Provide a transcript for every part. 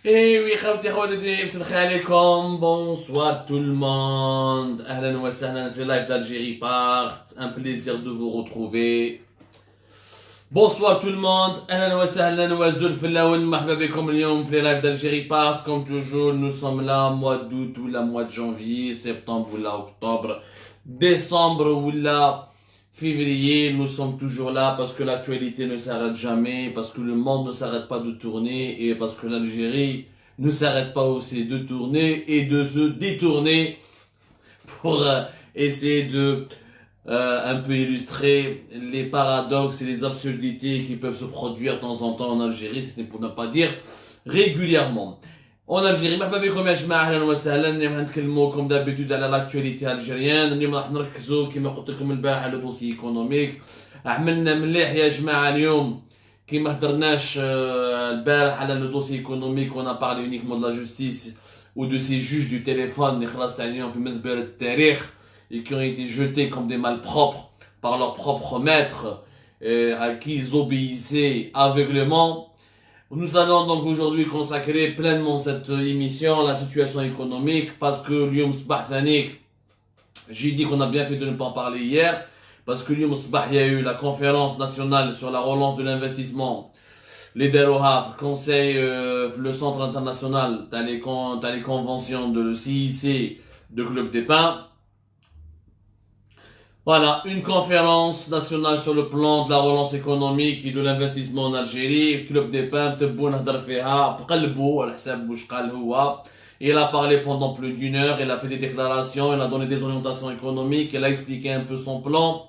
Eh oui, خاوتي خواتي مسلخي عليكم. Bonsoir tout le monde. أهلا وسهلا في لايف d'Algérie Part. Un plaisir de vous retrouver. Bonsoir tout le monde. أهلا وسهلا وزلفلا ومرحبا بكم اليوم في لايف d'Algérie Part. Comme toujours, nous sommes là, mois d'août ou la mois de janvier, septembre ou la octobre, décembre ou la février, nous sommes toujours là parce que l'actualité ne s'arrête jamais, parce que le monde ne s'arrête pas de tourner et parce que l'Algérie ne s'arrête pas aussi de tourner et de se détourner pour essayer de un peu illustrer les paradoxes et les absurdités qui peuvent se produire de temps en temps en Algérie, ce n'est pour ne pas dire régulièrement. En Algérie, مرحبا بكم يا جماعة أهلا وسهلا. اليوم حنتكلموا كوم دابيتود على لاكتواليتي الجيريان. اليوم راح نركزوا كما قلت لكم البارح على دوسي ايكونوميك. عملنا مليح يا جماعة اليوم كيما هدرناش البارح على لو دوسي ايكونوميك. on a parlé uniquement de la justice ou de ces juges du téléphone اللي خلاص تاع اليوم في مزبلة التاريخ et qui ont été jetés comme des malpropres par leur propre maître à qui ils obéissaient aveuglément. Nous allons donc aujourd'hui consacrer pleinement cette émission à la situation économique parce que l'Yom Sbah Thani, j'ai dit qu'on a bien fait de ne pas en parler hier, parce que l'Yom Sbah, il y a eu la conférence nationale sur la relance de l'investissement, les DEROHAV, conseil, le centre international, dans les conventions de CIC, de Club des Pins. Voilà, une conférence nationale sur le plan de la relance économique et de l'investissement en Algérie. Club des Pins, il a parlé pendant plus d'une heure, il a fait des déclarations, il a donné des orientations économiques, il a expliqué un peu son plan.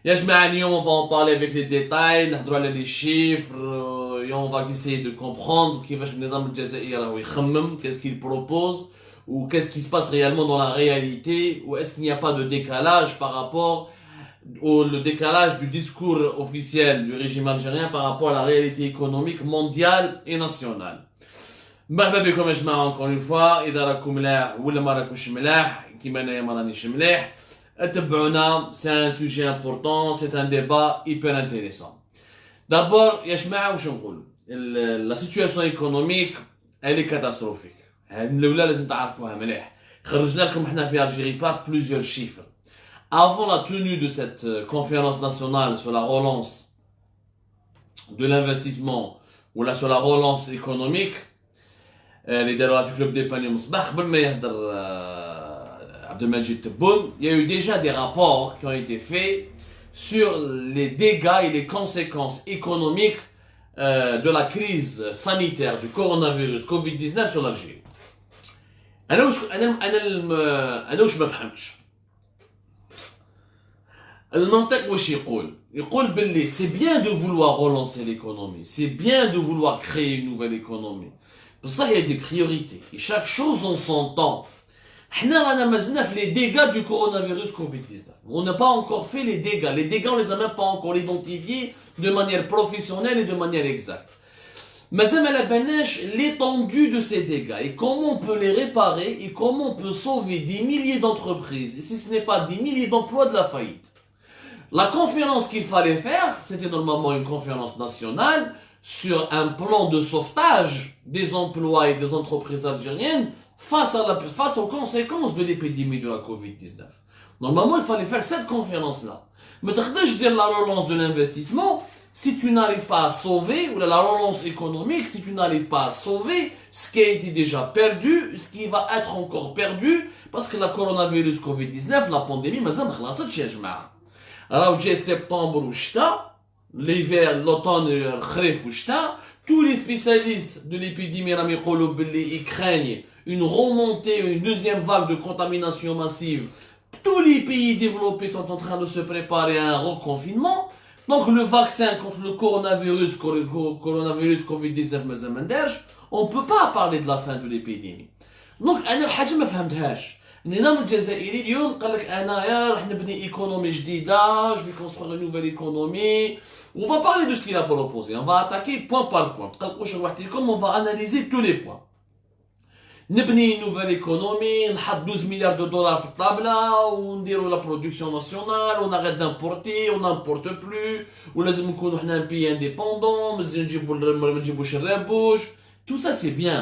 Ya jma'a اليوم, on va en parler avec les détails, نهضروا على les chiffres, et on va essayer de comprendre كيفاش النظام الجزائري راهو يخمم, qu'est-ce qu'il propose, ou qu'est-ce qui se passe réellement dans la réalité, ou est-ce qu'il n'y a pas de décalage par rapport au le décalage du discours officiel du régime algérien par rapport à la réalité économique mondiale et nationale. مرحبا بكم يا جماعة encore une fois. إذا راكم ملاح ولا ما راكمش ملاح كيما أنايا ما رانيش ملاح, اتبعونا, c'est un sujet important, c'est un débat hyper intéressant. D'abord يا جماعة واش نقول, la situation économique elle est catastrophique. الأولى لازم تعرفوها مليح. خرجنا لكم احنا في Algérie Part plusieurs chiffres. Avant la tenue de cette conférence nationale sur la relance de l'investissement ou là sur la relance économique, اللي داروها في كلوب دي بان يوم الصباح قبل ما يهدر عبد المجيد تبون, il y a eu déjà des rapports qui ont été faits sur les dégâts et les conséquences économiques de la crise sanitaire du coronavirus Covid-19 sur l'Algérie. انا واش ما فهمتش المنطق واش يقول باللي c'est bien de vouloir relancer l'économie, c'est bien de vouloir créer une nouvelle économie. Pour ça, il y a des priorités. Et chaque chose en son temps. On a les dégâts du coronavirus Covid-19. On n'a pas encore fait les dégâts. Les dégâts, on les a même pas encore identifiés de manière professionnelle et de manière exacte. Mais l'étendue de ces dégâts et comment on peut les réparer et comment on peut sauver des milliers d'entreprises, et si ce n'est pas des milliers d'emplois de la faillite. La conférence qu'il fallait faire, c'était normalement une conférence nationale sur un plan de sauvetage des emplois et des entreprises algériennes face aux conséquences de l'épidémie de la Covid-19. Normalement, il fallait faire cette conférence-là. Mais je dire la relance de l'investissement, si tu n'arrives pas à sauver, ou la relance économique, si tu n'arrives pas à sauver ce qui a été déjà perdu, ce qui va être encore perdu, parce que la coronavirus Covid-19, la pandémie, mais ça m'a خلصتش يا جماعة. Alors, j'ai septembre ou ch'ta, l'hiver, l'automne, le khrif ou ch'ta, tous les spécialistes de l'épidémie, ils craignent une remontée, une deuxième vague de contamination massive. Tous les pays développés sont en train de se préparer à un reconfinement. Donc le vaccin contre le coronavirus Covid-19, on ne peut pas parler de la fin de l'épidémie. Donc, أنا حاجة ما فهمتهاش. النظام الجزائري اليوم قال لك أنايا راح نبني إيكونومي جديدة, je vais construire une nouvelle économie. On va parler de ce qu'il a proposé. On va attaquer point par point. On va analyser tous les points. نبني une nouvelle économie, نحط 12 milliards de dollars في الطابلة ونديروا la production nationale, on arrête d'importer, on n'importe plus, ولازم نكونوا حنا un pays indépendant, ما نجيبوش الرابوش. Tout ça c'est bien.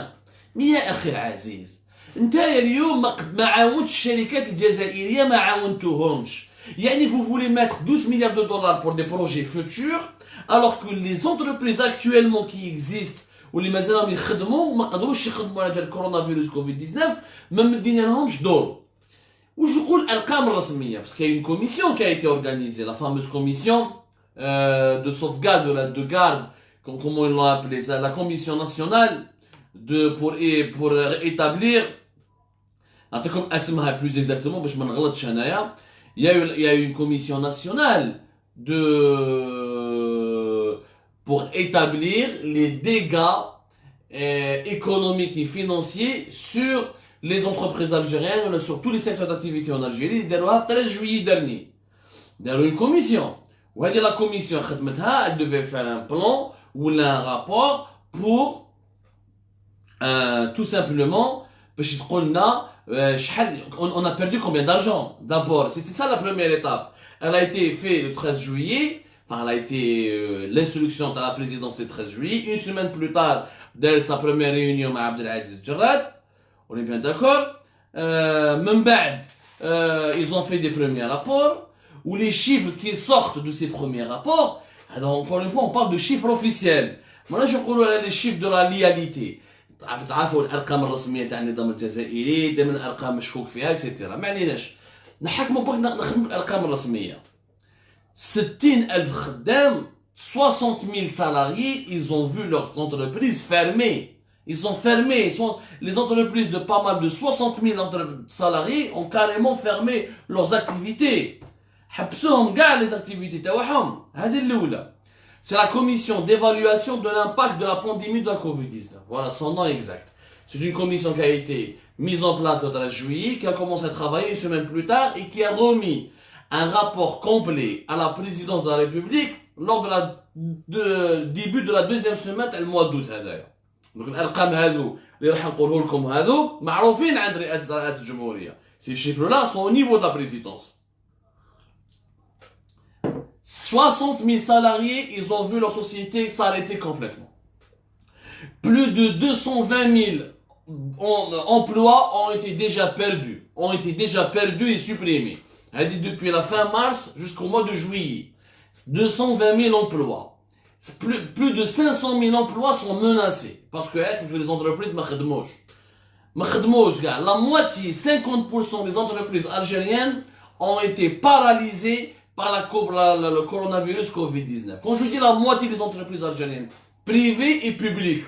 Mais يا أخي العزيز انت اليوم ما عاونتش الشركات الجزائرية ما عاونتوهمش. يعني vous voulez mettre 12 milliards de dollars pour des projets futurs alors que les entreprises actuellement qui existent واللي مازالهم يخدموا ما قدروش يخدموا على الكورونا فيروس كوفيد 19 ما مدينا لهمش دور. وش نقول الارقام الرسميه parce qu'il y a une commission qui a été organisée, la fameuse commission de sauvegarde de garde, comment ils l'ont appelé ça, la commission nationale pour établir نعطيكم اسمها plus exactement باش ما نغلطش انايا. Il y a eu une commission nationale pour établir les dégâts économiques et financiers sur les entreprises algériennes ou sur tous les secteurs d'activité en Algérie. Ils ont fait 13 juillet dernier. Ils ont une commission. Et la commission elle devait faire un plan ou un rapport pour tout simplement on a perdu combien d'argent. D'abord, c'était ça la première étape. Elle a été faite le 13 juillet. Enfin, elle a été l'instruction de la présidence le 13 juillet. Une semaine plus tard, dès sa première réunion avec Abdelaziz Jarrad. On est bien d'accord. Même ils ont fait des premiers rapports. Où les chiffres qui sortent de ces premiers rapports, alors encore une fois, on parle de chiffres officiels. Maintenant, je parle des chiffres de la réalité. تعرفوا الارقام الرسميه تاع النظام الجزائري دائما ارقام مشكوك فيها اكسترا. ما عليناش نحكموا برك نخدموا الارقام الرسميه. 60,000 خدام 60,000 salariés, ils ont vu leurs entreprises fermer. Ils ont fermé. Les entreprises de pas mal de 60,000 salariés ont carrément fermé leurs activités. حبسوهم كاع les activités تاعهم. هذه الاولى. C'est la commission d'évaluation de l'impact de la pandémie de la Covid-19. Voilà son nom exact. C'est une commission qui a été mise en place le 13 juillet, qui a commencé à travailler une semaine plus tard et qui a remis un rapport complet à la présidence de la République lors de début de la deuxième semaine du mois d'août. Donc الارقام هذو اللي راح نقوله لكم هذو معروفين عند رئاسة الجمهورية. Ces chiffres-là sont au niveau de la présidence. 60,000 salariés, ils ont vu leur société s'arrêter complètement. Plus de 220,000 emplois ont été déjà perdus et supprimés. Depuis la fin mars jusqu'au mois de juillet. 220,000 emplois. Plus de 500,000 emplois sont menacés. Parce que les entreprises ma khadmouch. La moitié, 50% des entreprises algériennes ont été paralysées par le coronavirus Covid-19. Quand je dis la moitié des entreprises algériennes, privées et publiques,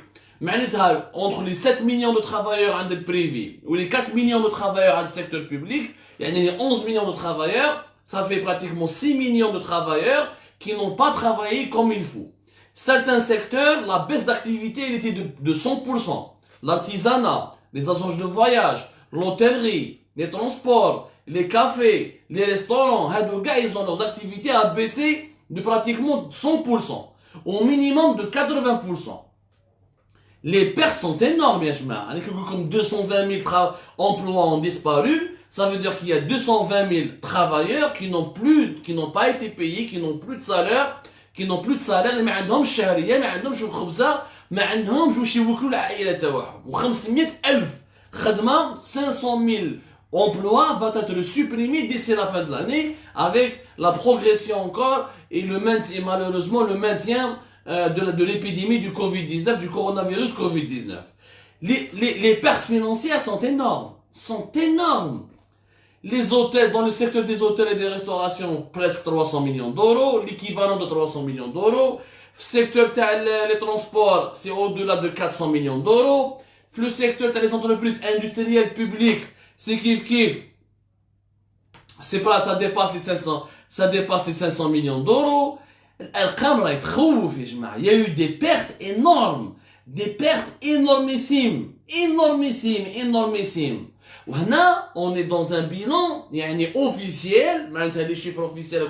entre les 7 millions de travailleurs en privé ou les 4 millions de travailleurs dans le secteur public, il y a 11 millions de travailleurs, ça fait pratiquement 6 millions de travailleurs qui n'ont pas travaillé comme il faut. Certains secteurs, la baisse d'activité elle était de 100%. L'artisanat, les agences de voyage, l'hôtellerie, les transports, les cafés, les restaurants, ils ont leurs activités à baisser de pratiquement 100%, au minimum de 80%. Les pertes sont énormes, bien sûr. Comme 220 000 emplois ont disparu, ça veut dire qu'il y a 220 000 travailleurs qui n'ont pas été payés, qui n'ont plus de salaire, ما عندهمش شهرية, ما عندهمش الخبزة, ما عندهمش واش يوكلوا العائلة تاعهم. و500,000 خدمة, 500,000 emplois va être supprimé d'ici la fin de l'année avec la progression encore et malheureusement le maintien de l'épidémie du Covid-19, du coronavirus Covid-19. Les pertes financières sont énormes. Les hôtels, dans le secteur des hôtels et des restaurations, presque 300 millions d'euros, l'équivalent de 300 millions d'euros. Le secteur des transports, c'est au-delà de 400 millions d'euros. Le secteur des entreprises industrielles publiques, c'est kiff. C'est pas, ça dépasse les 500 millions d'euros. Il y a eu des pertes énormes. Des pertes énormissimes. وهنا on est dans un bilan officiel, les chiffres officiels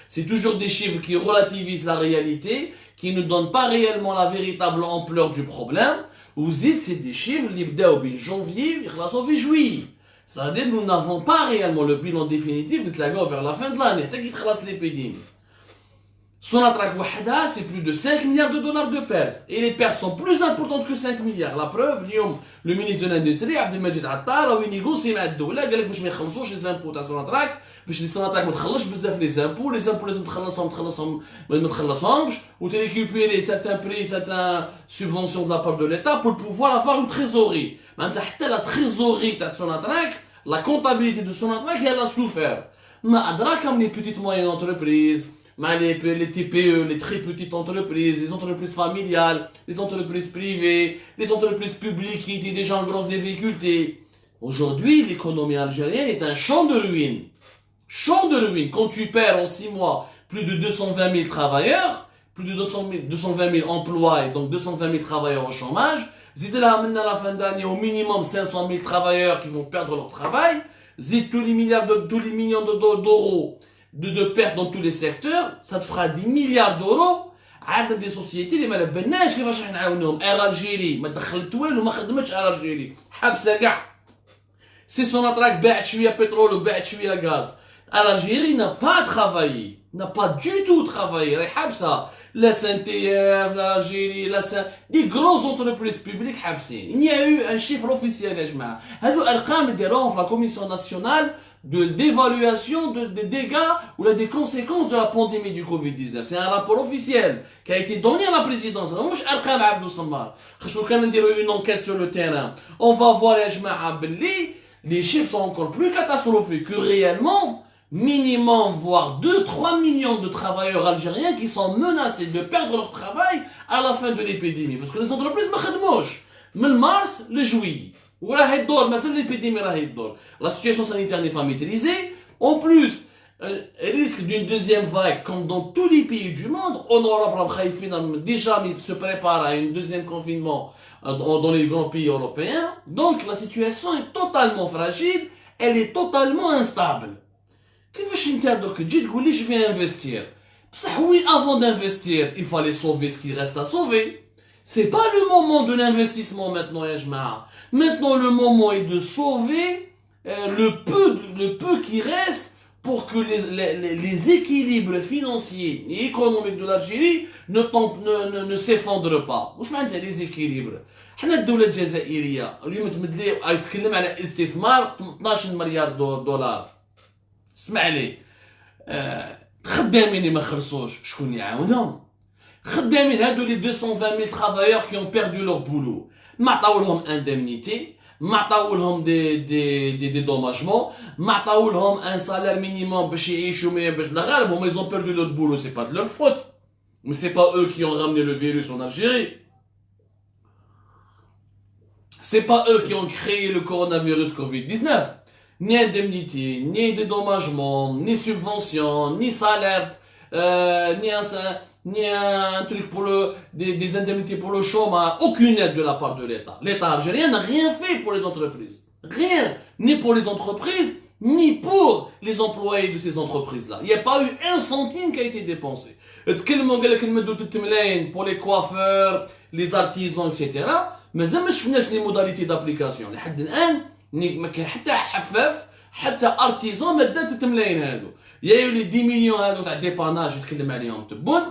c'est toujours des chiffres qui relativisent la réalité, qui ne donnent pas réellement la véritable ampleur du problème. C'est des chiffres qui بداو بين janvier يخلصوا في juillet. C'est-à-dire nous n'avons pas réellement le bilan définitif vers la fin de l'année حتى كي تخلص l'épidémie. Sonatrach wahda, c'est plus de 5 milliards de dollars de pertes. Et les pertes sont plus importantes que 5 milliards. La preuve, le ministre de l'Industrie, Abdelmajid Attar, a négocié avec la Doula, باش ما يخلصوش les impôts تاع Sonatrach, باش les Sonatrach ما تخلصش بزاف les impôts لازم تخلصهم ما تخلصهمش, ou de récupérer certains prix, certaines subventions de la part de l'État pour pouvoir avoir une trésorerie. معناتها حتى la trésorerie تاع Sonatrach, la comptabilité de Sonatrach, elle a souffert. ما أدراك les petites moyennes entreprises, les TPE, les très petites entreprises, les entreprises familiales, les entreprises privées, les entreprises publiques qui étaient déjà en grosse difficulté. Aujourd'hui, l'économie algérienne est un champ de ruines. Champ de ruines. Quand tu perds en 6 mois plus de 220 000 travailleurs, plus de 220 000 emplois et donc 220 000 travailleurs au chômage, zid là maintenant à la fin d'année au minimum 500 000 travailleurs qui vont perdre leur travail, zid tous les millions d'euros de pertes dans tous les secteurs, ça te fera 10 milliards d'euros. عندنا des sociétés اللي ما لبناش كيفاش راح نعاونوهم. اير الجيري ما دخلت والو ما خدمتش اير الجيري حابسه كاع. سي Sonatrach باعت شويه بترول وباعت شويه غاز. اير الجيري n'a pas travaillé, n'a pas du tout travaillé. راهي حابسه la SNTF, l'Algérie, les grosses entreprises publiques حابسين. Il y a eu un chiffre officiel يا جماعه. هذو ارقام اللي داروهم في la commission nationale d'évaluation des dégâts ou des conséquences de la pandémie du Covid-19. C'est un rapport officiel qui a été donné à la présidence. Une enquête sur le terrain. On va voir les chiffres sont encore plus catastrophiques que réellement, minimum, voire 2-3 millions de travailleurs algériens qui sont menacés de perdre leur travail à la fin de l'épidémie. Parce que les entreprises ne khadmouch. Mais mars, le juillet. La situation sanitaire n'est pas maîtrisée. En plus, risque d'une deuxième vague, comme dans tous les pays du monde. En Europe, déjà se prépare à un deuxième confinement dans les grands pays européens. Donc la situation est totalement fragile, elle est totalement instable. Je vais investir. Oui, avant d'investir, il fallait sauver ce qui reste à sauver. C'est pas le moment de l'investissement maintenant, Yajma. Maintenant, le moment est de sauver le peu qui reste pour que les équilibres financiers et économiques de l'Algérie ne s'effondrent pas. واش معناتها les équilibres؟ حنا الدولة الجزائرية اليوم يتكلم على استثمار 12 مليار دولار. اسمع لي، خدامين اللي ما خلصوش شكون يعاونهم؟ خدامين هادو les 220 000 travailleurs qui ont perdu leur boulot. ما عطاولهم indemnité, ما عطاولهم des dédommagements, ما عطاولهم un salaire minimum باش يعيشوا باش غالبهم ils ont perdu leur boulot, c'est pas de leur faute. Mais c'est pas eux qui ont ramené le virus en Algérie. C'est pas eux qui ont créé le coronavirus Covid-19. Ni indemnité, ni dédommagement, ni subvention, ni salaire, ni un truc pour des indemnités pour le chômage, aucune aide de la part de l'État. L'État algérien n'a rien fait pour les entreprises. Rien. Ni pour les entreprises, ni pour les employés de ces entreprises-là. Il n'y a pas eu un centime qui a été dépensé. Pour les coiffeurs, les artisans, etc. Mais ça ne les modalités d'application. لحد الآن ما كان حتى حفاف حتى artisan ما دات التملاين هادو. يا يو لي 10 مليون هادو تاع ديباناج يتكلم عليهم تبون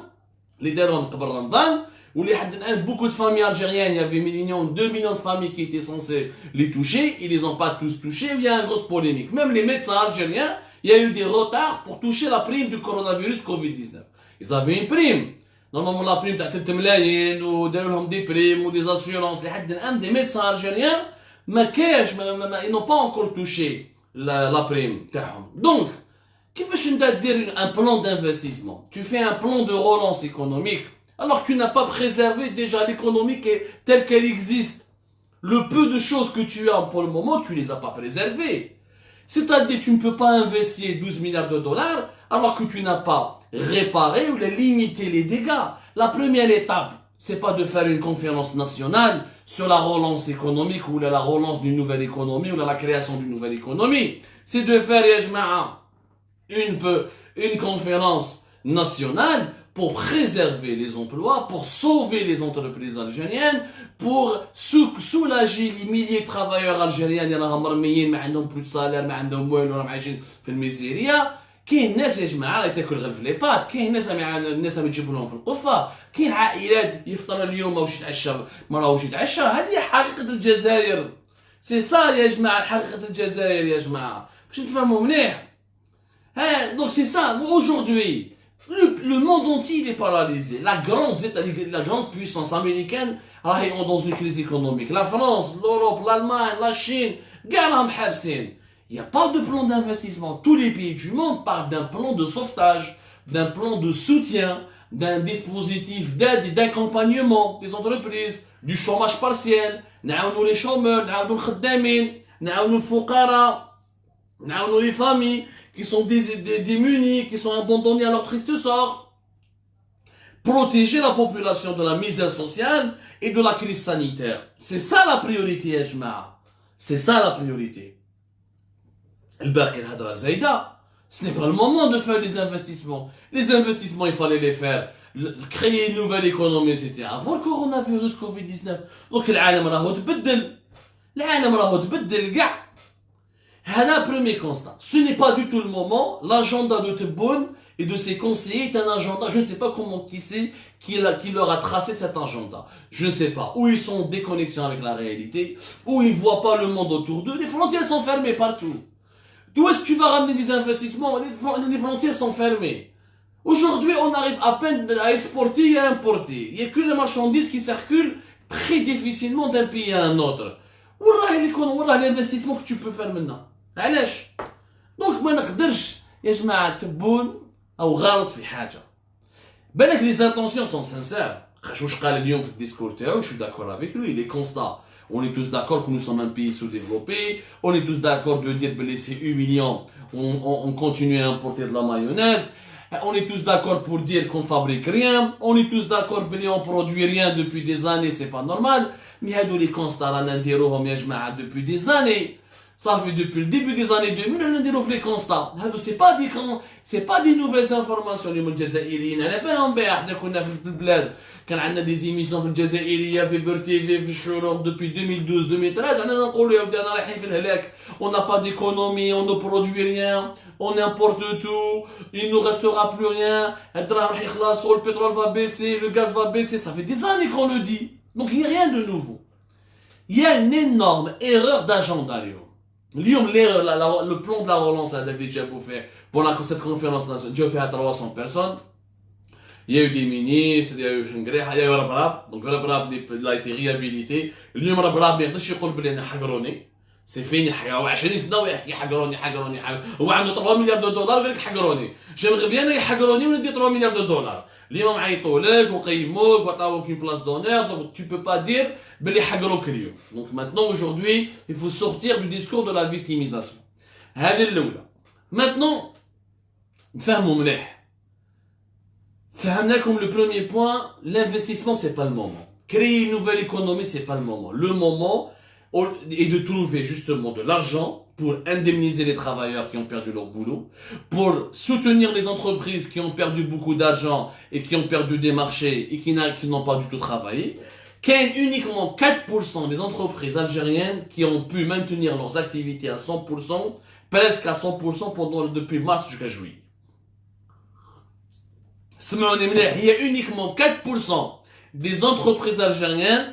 اللي دارهم قبل رمضان واللي حد الآن beaucoup de familles algériennes, il y avait 2 millions de familles qui étaient censées les toucher, ils les ont pas tous touchés, il y a une grosse polémique. Même les médecins algériens, il y a eu des retards pour toucher la prime du coronavirus Covid-19. Ils avaient une prime. Normalement la prime تاع 3 ملايين وداروا لهم des primes ou des assurances. لحد الآن des médecins algériens ما كاش ils n'ont pas encore touché la prime تاعهم. Donc كيفاش انت دير un plan d'investissement? Tu fais un plan de relance économique alors que tu n'as pas préservé déjà l'économie telle qu'elle existe. Le peu de choses que tu as pour le moment, tu les as pas préservées. C'est-à-dire tu ne peux pas investir 12 milliards de dollars alors que tu n'as pas réparé ou limité les dégâts. La première étape, c'est pas de faire une conférence nationale sur la relance économique ou la relance d'une nouvelle économie ou la création d'une nouvelle économie. C'est de faire, ya jama'a, une conférence nationale pour préserver les emplois, pour sauver les entreprises algériennes, pour soulager les milliers de travailleurs algériens qui ont plus de salaire, qui ont moins de misère. كاين ناس يا جماعه راهي تاكل غير في لي بات، كاين ناس ما تجيب لهم في القفه، كاين عائلات يفطر اليوم ماهوش يتعشى ما راهوش يتعشى. هذه حقيقه الجزائر، سي صار يا جماعه حقيقه الجزائر يا جماعه باش نتفاهموا مليح. ها دونك سي سا aujourd'hui le monde entier il est paralysé. La grande puissance américaine راهي dans une crise économique. La France, l'Europe, l'Allemagne, la Chine, كاع راهم حابسين. Il n'y a pas de plan d'investissement. Tous les pays du monde parlent d'un plan de sauvetage, d'un plan de soutien, d'un dispositif d'aide et d'accompagnement des entreprises, du chômage partiel, نعاونوا les chômeurs, نعاونوا الخدامين, نعاونوا الفقراء, نعاونوا les familles qui sont démunis, qui sont abandonnés à leur triste sort. Protéger la population de la misère sociale et de la crise sanitaire. C'est ça la priorité يا جماعة. C'est ça la priorité. الباقي الهضره زايده. Ce n'est pas le moment de faire les investissements. Les investissements, il fallait les faire. Créer une nouvelle économie, c'était avant le coronavirus Covid-19. Donc العالم راهو تبدل. العالم راهو تبدل كاع. هذا premier constat. Ce n'est pas du tout le moment. L'agenda de Tebboune et de ses conseillers est un agenda. Je ne sais pas comment qui leur a tracé cet agenda. Je ne sais pas. Où ils sont en déconnexion avec la réalité. Où ils ne voient pas le monde autour d'eux. Les frontières sont fermées partout. D'où est-ce que tu vas ramener des investissements? Les frontières sont fermées. Aujourd'hui, on arrive à peine à exporter et à importer. Il n'y a que les marchandises qui circulent très difficilement d'un pays à un autre. Voilà l'investissement que tu peux faire maintenant. علاش؟ دونك ما نقدرش يا جماعه تبون او غلط في حاجه. بالك لي زانتونسيون سون سانسير. واش قال اليوم في الديسكور تاعو شو داكور افيك لوي لي كونستا. On est tous d'accord que nous sommes un pays sous-développé. On est tous d'accord de dire que c'est humiliant. On continue à importer de la mayonnaise. On est tous d'accord pour dire qu'on fabrique rien. On est tous d'accord que on produit rien depuis des années, c'est pas normal. Mais هادو les constats رانا نديروهم يا جماعه depuis des années. Ça fait depuis le début des années 2000 on a des les constats. C'est pas des nouvelles informations. اليوم الجزائريين على بالهم امبارح حنا كنا في البلاد كان عندنا دي زيميسيون في الجزائريه في بير تي في في الشروق depuis 2012 2013 انا نقولوا يا ودي انا رايحين في الهلاك. On n'a pas d'économie, on ne produit rien, on importe tout, il nous restera plus rien. الدراهم راح يخلصوا, le pétrole va baisser, le gaz va baisser, ça fait des années qu'on le dit. Donc il n'y a rien de nouveau. Il y a une énorme erreur d'agenda اليوم. Le plan de la relance à David Djabou fait pour cette conférence nationale, Dieu fait à 300 personnes. Il y a eu des ministres, il y a eu Shengri, il y a eu Rabrab, donc Rabrab il a été réhabilité. اليوم Rabrab ما يقدرش يقول بلي انا حقروني. سي فين هو 20 سنه ويحكي حقروني هو عنده 3 مليار دولار ويقول لك حقروني. جيمغي بيان يحقروني وندي 3 مليار دولار. اليوم عيطوا لك وقيموك وعطاوك une place d'honneur, donc tu peux pas dire بلي حقروك اليوم. Donc maintenant aujourd'hui il faut sortir du discours de la victimisation. هذه الاولى. Maintenant نفهموا مليح. فهمناكم le premier point, l'investissement c'est pas le moment. Créer une nouvelle économie c'est pas le moment. Le moment est de trouver justement de l'argent pour indemniser les travailleurs qui ont perdu leur boulot, pour soutenir les entreprises qui ont perdu beaucoup d'argent et qui ont perdu des marchés et qui n'ont pas du tout travaillé. Qu'il y a uniquement 4% des entreprises algériennes qui ont pu maintenir leurs activités à 100%, presque à 100% depuis mars jusqu'à juillet. Il y a uniquement 4% des entreprises algériennes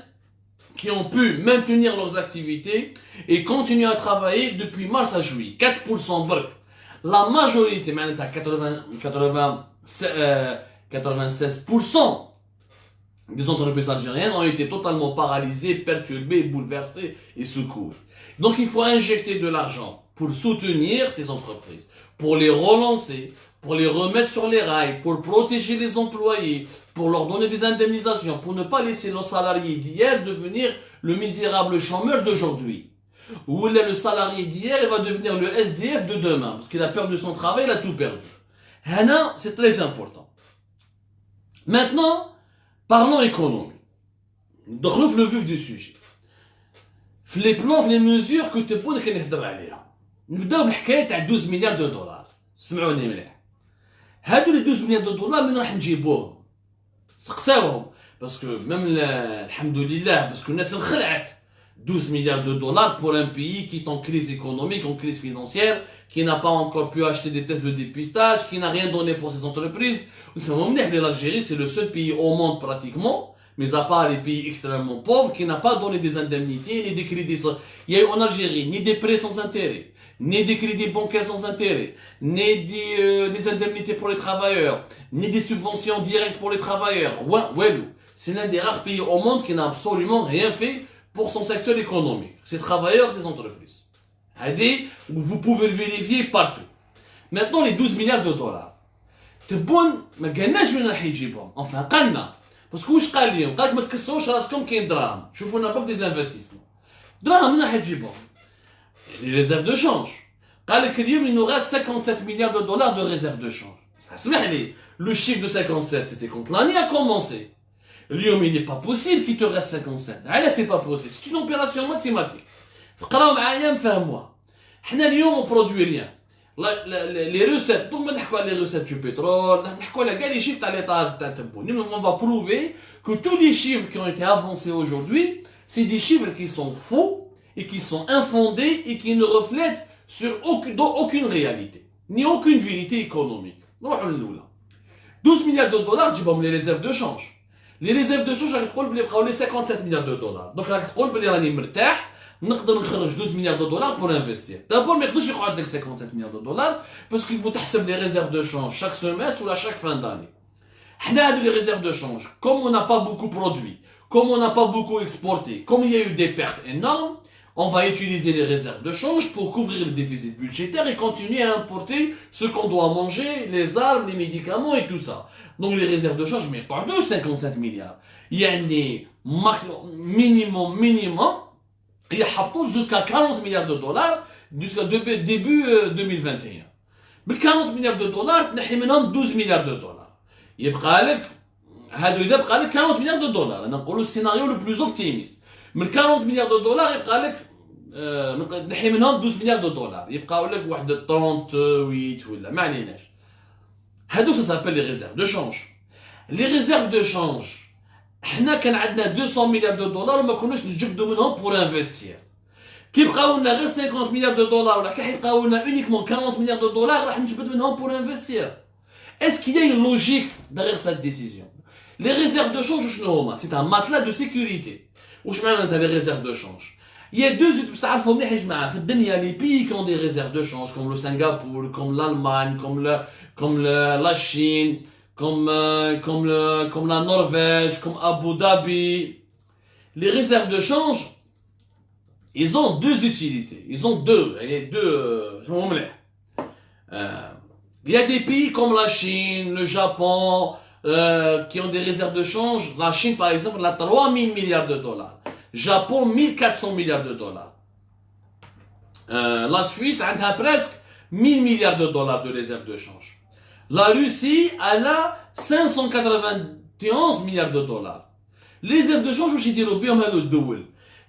qui ont pu maintenir leurs activités et continuer à travailler depuis mars à juillet. 4% برك. La majorité, 96% des entreprises algériennes ont été totalement paralysées, perturbées, bouleversées et secouées. Donc il faut injecter de l'argent pour soutenir ces entreprises, pour les relancer, pour les remettre sur les rails, pour protéger les employés, pour leur donner des indemnisations, pour ne pas laisser nos salariés d'hier devenir le misérable chômeur d'aujourd'hui. Ou le salarié d'hier, il va devenir le SDF de demain, parce qu'il a peur de son travail, il a tout perdu. Hana, c'est très important. Maintenant, parlons économie. Donc, le vif du sujet. Les plans, les mesures que tu peux نهضر عليها. نبداو بالحكايه تاع 12 مليار دولار. سمعوني مليح. هادو لي 12 مليار دولار من راح نجيبوهم؟ سقساوهم باسكو ميم الحمد لله باسكو الناس انخلعت 12 milliards de dollars pour un pays qui est en crise économique, en crise financière, qui n'a pas encore pu acheter des tests de dépistage, qui n'a rien donné pour ses entreprises. L'Algérie, c'est le seul pays au monde pratiquement, mais à part les pays extrêmement pauvres, qui n'a pas donné des indemnités, ni des crédits. Il y a eu en Algérie ni des prêts sans intérêt, ni des crédits bancaires sans intérêt, ni des indemnités pour les travailleurs, ni des subventions directes pour les travailleurs. C'est l'un des rares pays au monde qui n'a absolument rien fait pour son secteur économique, ses travailleurs, ses entreprises. Vous pouvez le vérifier partout. Maintenant, les 12 milliards de dollars. تبون ما قالناش وين راح يجيبهم enfin قالنا باسكو واش قال لهم قالك ما تكسروش راسكم كاين دراهم شوفوا لنا باك دي انفستيسمون دراهم من راح تجيبهم les réserves de change قال لك اليوم il nous reste 57 milliards de dollars de réserves de change اسمح لي le chiffre de 57 c'était quand l'année a commencé اليوم il n'est pas possible qu'il te reste 57 علاش c'est pas possible c'est une opération mathématique فقراو معايا نفهموها حنا اليوم on produit rien les recettes, donc on va les recettes du pétrole, on va les chiffres à l'état on va prouver que tous les chiffres qui ont été avancés aujourd'hui, c'est des chiffres qui sont faux et qui sont infondés et qui ne reflètent sur aucune réalité, ni aucune vérité économique. 12 milliards de dollars, les réserves de change. Les réserves de change, les 57 milliards de dollars. Donc, on va dire نقدر نخرج 12 مليار دو دولار pour investir. D'abord, ما يقدرش يقعد لك 57 مليار دو دولار parce qu'il faut تحسب les réserves de change chaque semestre ou chaque fin d'année. حنا هادو les réserves de change, comme on n'a pas beaucoup produit, comme on n'a pas beaucoup exporté, comme il y a eu des pertes énormes, on va utiliser les réserves de change pour couvrir le déficit budgétaire et continuer à importer ce qu'on doit manger, les armes, les médicaments et tout ça. Donc les réserves de change, mais pas de 57 milliards. Il y a un minimum, il y a jusqu'à 40 milliards de dollars jusqu'à début 2021. Mais 40 milliards de dollars, nous avons 12 milliards de dollars. Il y a 40 milliards de dollars. On a le scénario le plus optimiste. Mais 40 milliards de dollars, il y a 12 milliards de dollars. Il y a 38 ولا ما عليناش. Ça s'appelle les réserves de change. Les réserves de change. حنا كان عندنا 200 مليار دو دولار وما كناش نجبدوا منهم pour investir. كي بقاو لنا غير 50 مليار دو دولار ولا كي يبقاو لنا uniquement 40 مليار دو دولار راح نجبد منهم pour investir. Est-ce qu'il y a une logique derrière cette décision? Les réserves de change شنو هما؟ C'est un matelas de sécurité. واش معناتها les réserves de change? Il y a deux بصح تعرفوا مليح يا جماعه في الدنيا les pays qui ont des réserves de change comme le Singapour, comme l'Allemagne, comme la Chine, comme la Norvège, comme Abu Dhabi. Les réserves de change, ils ont deux utilités. Ils ont deux. Il y a des pays comme la Chine, le Japon, qui ont des réserves de change. La Chine, par exemple, elle a 3000 milliards de dollars. Japon, 1400 milliards de dollars. La Suisse, elle a presque 1000 milliards de dollars de réserves de change. La Russie, elle a 591 milliards de dollars. Les réserves de change,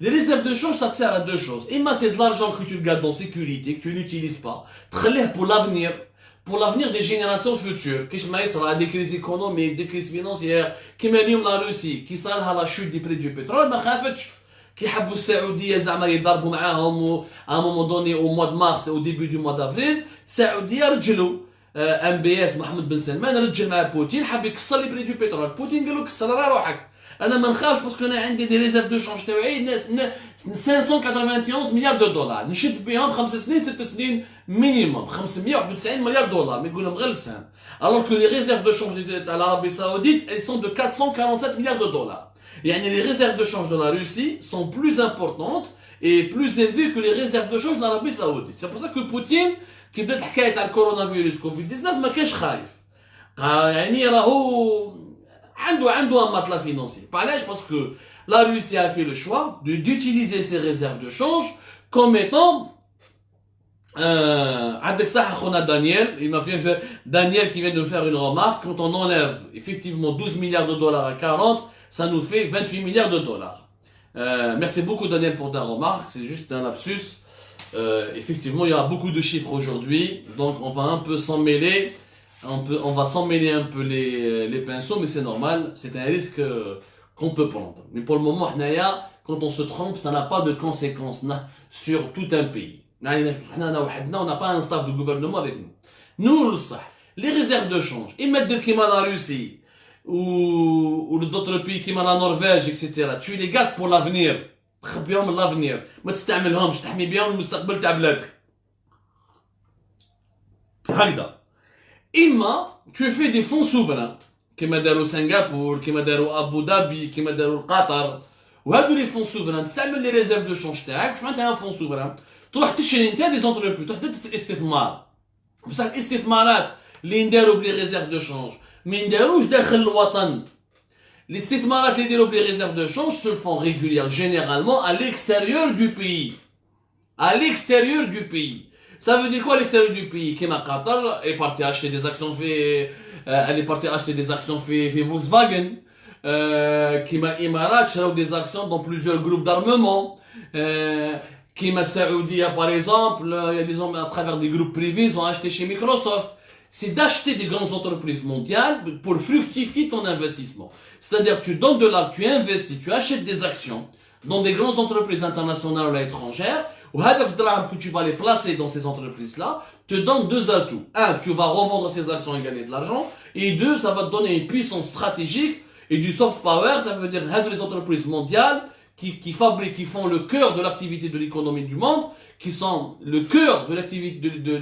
les réserves de change, ça te sert à deux choses. Imma, c'est de l'argent que tu gardes en sécurité, que tu n'utilises pas. Pour l'avenir des générations futures. Qu'est-ce que sera des crises économiques, des crises financières, qui mènent la Russie, qui sera la chute des prix du pétrole, ma khafatch. Qui حبوا السعودية زعما يضربوا معاهم à un moment donné au mois de mars au début du mois d'avril السعودية رجلوا MBS محمد بن سلمان رجل مع بوتين حاب يكسر لي بري دو بترول بوتين قال له كسر راه روحك انا ما نخافش باسكو انا عندي دي ريزيرف دو شونج تاعي 591 مليار دو دولار نشد بهم 5 سنين 6 سنين مينيموم 591 مليار دولار ما يقول لهم غير لسان alors que les réserves de change de l'Arabie Saoudite elles sont de 447 milliards de dollars. يعني les réserves de change de la Russie sont plus importantes et plus élevées que les réserves de change de l'Arabie Saoudite. C'est pour ça que Poutine كي بدات الحكايه تاع الكورونا فيروس كوفيد 19 ما كانش خايف يعني راهو عنده un matelas financier. علاش باسكو la Russie a fait le choix d'utiliser ses réserves de change comme étant عندك صح خونا Daniel qui vient de faire une remarque. Quand on enlève effectivement 12 milliards de dollars à 40, ça nous fait 28 milliards de dollars. Merci beaucoup Daniel pour ta remarque, c'est juste un lapsus. Effectivement, il y a beaucoup de chiffres aujourd'hui, donc on va un peu s'en mêler, on va s'en mêler un peu les pinceaux, mais c'est normal, c'est un risque qu'on peut prendre. Mais pour le moment, quand on se trompe, ça n'a pas de conséquences sur tout un pays. On n'a pas un staff de gouvernement avec nous. Nous, les réserves de change, ils mettent des comme la Russie, ou d'autres pays comme la Norvège, etc. Tu les gardes pour l'avenir. تخبيهم l'avenir. ما تستعملهمش تحمي بهم المستقبل تاع بلادك. هكذا. إما tu fais des fonds souverains كما داروا سنغافور كما داروا أبو ظبي كما داروا قطر وهادو لي فون سوفران تستعمل لي ريزيرف دو شونج تاعك واش معناتها فون سوفران تروح تشري انت دي زونتربريز تروح تدير الاستثمار بصح الاستثمارات اللي نداروا بلي ريزيرف دو شونج ما نداروش داخل الوطن الاستثمارات اللي يديروا بلي ريزيرف دو شونج se font régulièrement généralement à l'extérieur du pays à l'extérieur du pays. Ça veut dire quoi à l'extérieur du pays? Kema Qatar est parti acheter des actions elle est partie acheter des actions fait Volkswagen. Kema Emirat charaou des actions dans plusieurs groupes d'armement. Kema Saoudia par exemple, il y a des hommes à travers des groupes privés, ils ont acheté chez Microsoft. C'est d'acheter des grandes entreprises mondiales pour fructifier ton investissement. C'est-à-dire tu donnes de l'argent, tu investis, tu achètes des actions dans des grandes entreprises internationales ou étrangères. Ou que tu vas les placer dans ces entreprises-là, te donne deux atouts. Un, tu vas revendre ces actions et gagner de l'argent. Et deux, ça va te donner une puissance stratégique et du soft power. Ça veut dire les entreprises mondiales qui fabriquent, qui font le cœur de l'activité de l'économie du monde, qui sont le cœur de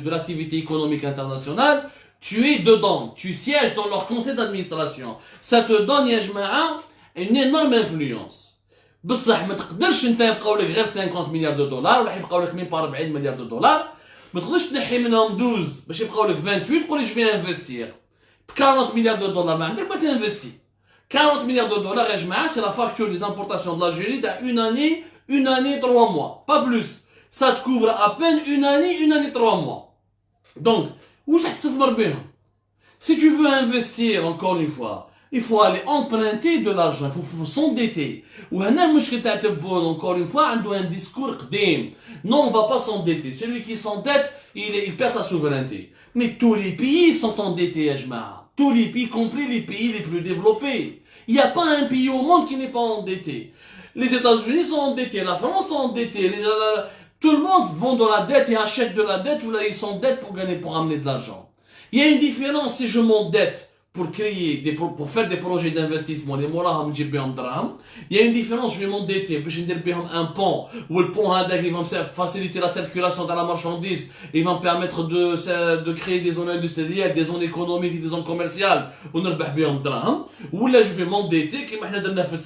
l'activité économique internationale. Tu es dedans, tu sièges dans leur conseil d'administration. Ça te donne, une énorme influence. بصح ما تقدرش انت يبقاو لك غير 50 مليار دو دولار ولا يبقاو لك ميم 40 مليار دو دولار ما تقدرش تنحي منهم 12 باش يبقاو لك 28 تقول جو في انفستير ب 40 مليار دو دولار ما عندك ما تنفستي 40 مليار دو دولار يا جماعه سي لا فاكتور دي امبورطاسيون دو l'Algérie تاع une année 3 mois pas plus ça te couvre à peine une année 3 mois donc واش تستثمر بهم si tu veux investir encore une fois il faut aller emprunter de l'argent, il faut s'endetter. Ou encore une fois, on a un discours قديم. Non, on va pas s'endetter. Celui qui s'endette, il perd sa souveraineté. Mais tous les pays sont endettés, Ajma. Tous les pays, y compris les pays les plus développés. Il n'y a pas un pays au monde qui n'est pas endetté. Les États-Unis sont endettés, la France sont endettés. Tout le monde vend de la dette et achète de la dette ou là ils s'endettent pour gagner, pour amener de l'argent. Il y a une différence si je m'endette pour créer pour faire des projets d'investissement, les mollaham il y a une différence, je vais m'endetter, je vais faire un pont, ou le pont il va me faciliter la circulation dans la marchandise, il va me permettre de créer des zones industrielles, des zones économiques, des zones commerciales, ou là je vais m'endetter, comme on a fait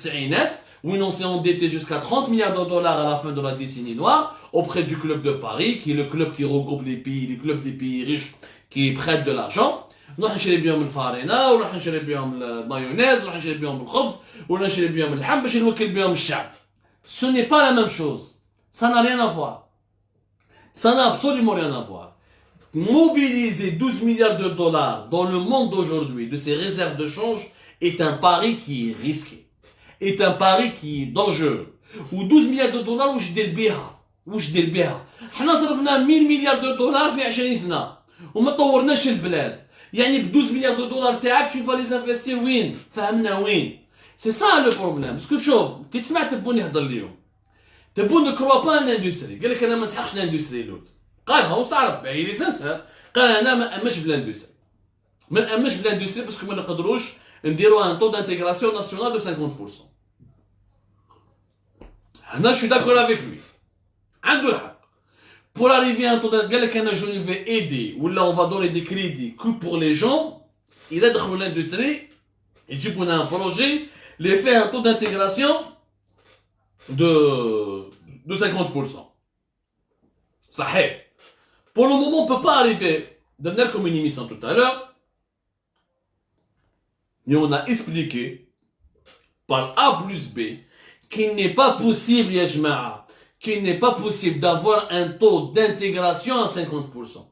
où on s'est endetté jusqu'à 30 milliards de dollars à la fin de la décennie noire, auprès du club de Paris, qui est le club qui regroupe les clubs des pays riches qui prêtent de l'argent. نروح نشري بهم الفارينه ونروح نشري بهم المايونيز ونروح نشري بهم الخبز ونروح نشري بهم اللحم باش نوكل بهم الشعب. Ce n'est pas la même chose. Ça n'a rien à voir. Ça n'a absolument rien à voir. Mobiliser 12 milliards de dollars dans le monde d'aujourd'hui de ces réserves de change est un pari qui est risqué. Est un pari qui est dangereux. Ou 12 milliards de dollars واش دير بيها؟ واش دير بيها؟ حنا صرفنا 1000 مليار de dollars في 20 سنه وما طورناش البلاد. يعني ب 12 milliards de dollars تاعك tu vas les investir وين؟ فهمنا وين؟ C'est ça le problème. Parce que تشوف كي تسمع تبون يهضر اليوم تبون ne croit pas en l'industrie. قال لك انا ما نسحقش الاندستري لود. قالها وستعرف il est sincère. قال انا ما نامنش بالاندستري. ما نامنش بالاندستري باسكو ما نقدروش نديروا ان taux d'intégration nationale de 50%. هنا je suis d'accord avec lui. عنده الحق. Pour arriver à un taux d'intégration, je vais aider, ou là on va donner des crédits que pour les gens, il aide dans l'industrie, et tu peux un projet, les faire un taux d'intégration de 50%. Ça aide. Pour le moment, on ne peut pas arriver, donner comme une émission tout à l'heure, mais on a expliqué, par A plus B, qu'il n'est pas possible, Yajma'a, qu'il n'est pas possible d'avoir un taux d'intégration à 50%.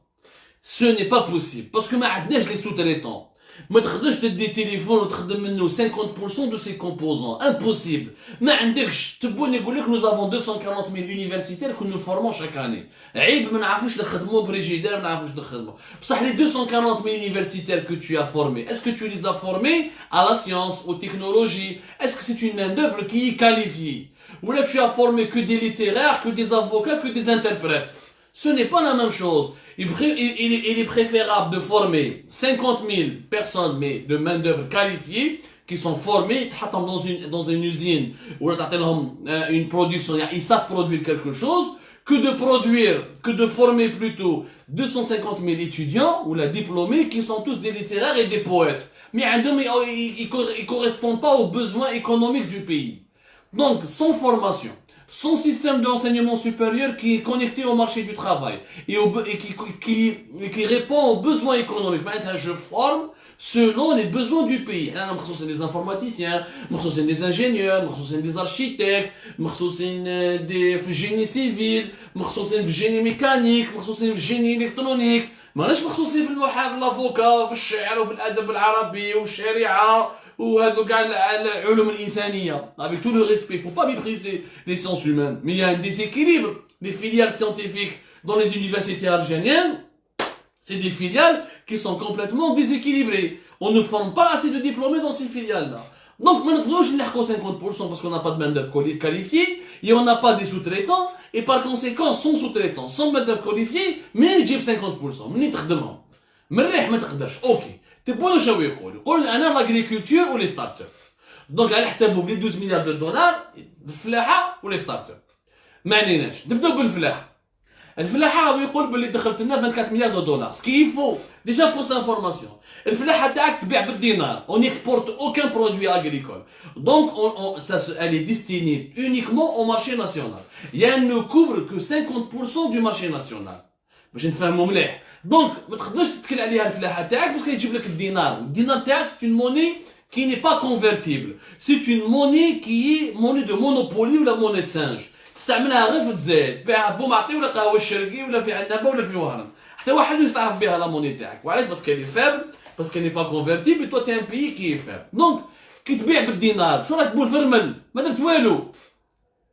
Ce n'est pas possible. Parce que ما عندناش les sous-traitants. ما تقدرش تدي تليفون وتخدم منه 50% de ses composants. Impossible. ما عندكش تبوني يقول لك nous avons 240 000 universitaires que nous formons chaque année. عيب ما نعرفوش نخدموا بريجيدار ما نعرفوش نخدموا. بصح les 240 000 universitaires que tu as formés, est-ce que tu les as formés à la science, aux technologies? Est-ce que c'est une main-d'œuvre qui est qualifiée? Ou là tu as formé que des littéraires, que des avocats, que des interprètes? Ce n'est pas la même chose. Il est préférable de former 50 000 personnes, mais de main-d'œuvre qualifiée, qui sont formées dans une usine, ou une production, ils savent produire quelque chose, que de former plutôt 250 000 étudiants, ou la diplômés, qui sont tous des littéraires et des poètes. Mais ils correspondent pas aux besoins économiques du pays. Donc, sans formation, son système d'enseignement supérieur qui est connecté au marché du travail et qui répond aux besoins économiques. Maintenant, je forme selon les besoins du pays. Là, c'est des informaticiens, c'est des ingénieurs, c'est des architectes, c'est des génie civil, c'est des génie mécanique, c'est des génie électronique. ماناش مخصوصين في الافوكا في الشعر وفي الادب العربي والشريعه وهذو كاع العلوم الانسانيه. Avec tout le respect, il faut pas mépriser les sciences humaines, mais il y a un déséquilibre. Les filiales scientifiques dans les universités algériennes, c'est des filiales qui sont complètement déséquilibrées. On ne forme pas assez de diplômés dans ces filiales-là. Donc, ما نقدروش نلحقوا 50% parce qu'on n'a pas de main-d'œuvre qualifiée et on n'a pas des sous-traitants. Et par conséquent, sans sous-traitants, sans main-d'œuvre qualifiée, منين تجيب 50%؟ منين تخدمهم؟ من الريح ما تقدرش. اوكي. تبون شنو يقول انا لاغريكولتور ولي ستارتر. دونك على حسابهم لي 12 مليار دو دولار الفلاحه ولي ستارتر. ما عليناش. نبداو بالفلاحه. الفلاحه هو يقول باللي دخلت لنا 24 مليار دو دولار. سكي فو ديجا فوس انفورماسيون. الفلاحه تاعك تبيع بالدينار. On n'exporte aucun produit agricole. Donc elle est destinée uniquement au marché national. Et elle ne couvre que 50% du marché national. باش نفهموا مليح. دونك ما تقدرش تتكل عليها الفلاحه تاعك باسكو يجيب لك الدينار. الدينار تاعك c'est une monnaie qui n'est pas convertible. C'est une monnaie qui est monnaie de monopoly ولا monnaie de singe. تستعملها غير في الجزائر. بها بومعطي ولا قهوه الشرقي ولا في عنابه ولا في الوهران. حتى واحد ما يستعرف بها لا موني تاعك. وعلاش؟ باسكو elle est faible, parce qu'elle n'est pas convertible et toi tu es un pays qui est faible. Donc كي تبيع بالدينار شو راك تقول في الرمل؟ ما درت والو.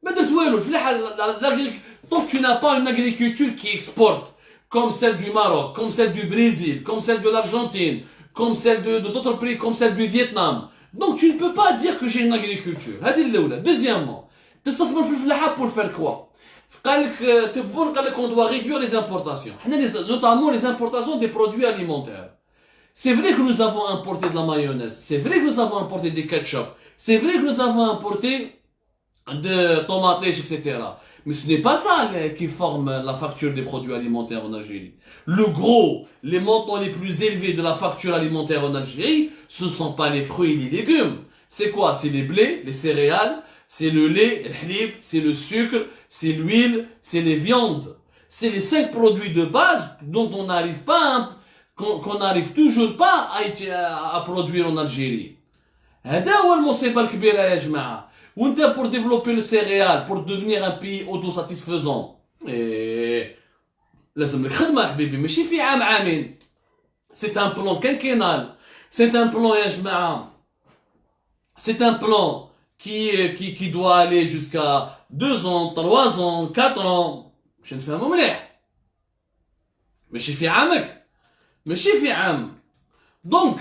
ما درت والو. الفلاحه donc tu n'as pas une agriculture qui exporte comme celle du Maroc, comme celle du Brésil, comme celle de l'Argentine, comme celle de d'autres pays, comme celle du Vietnam. Donc tu ne peux pas dire que j'ai une agriculture. هذه الأولى. Deuxièmement, تستثمر في الفلاحه pour faire quoi? قال لك تبون قال لك on doit réduire les importations. Notamment les importations des produits alimentaires. C'est vrai que nous avons importé de la mayonnaise, c'est vrai que nous avons importé des ketchup, c'est vrai que nous avons importé de tomates, etc. Mais ce n'est pas ça qui forme la facture des produits alimentaires en Algérie. Le gros, les montants les plus élevés de la facture alimentaire en Algérie, ce ne sont pas les fruits et les légumes. C'est quoi? C'est les blés, les céréales, c'est le lait, le halib, c'est le sucre, c'est l'huile, c'est les viandes. C'est les 5 produits de base dont on n'arrive pas, qu'on n'arrive toujours pas à produire en Algérie. هذا هو المصيبة الكبيرة يا جماعة. وانت pour développer le céréal, pour devenir un pays autosatisfaisant, لازم لك خدمة حبيبي ماشي في عام عامين. C'est un plan quinquennal. C'est un plan يا جماعة. C'est un plan qui doit aller jusqu'à 2 ans, 3 ans, 4 ans. باش نفهموا مليح. ماشي في عامك. ماشي في عام. Donc,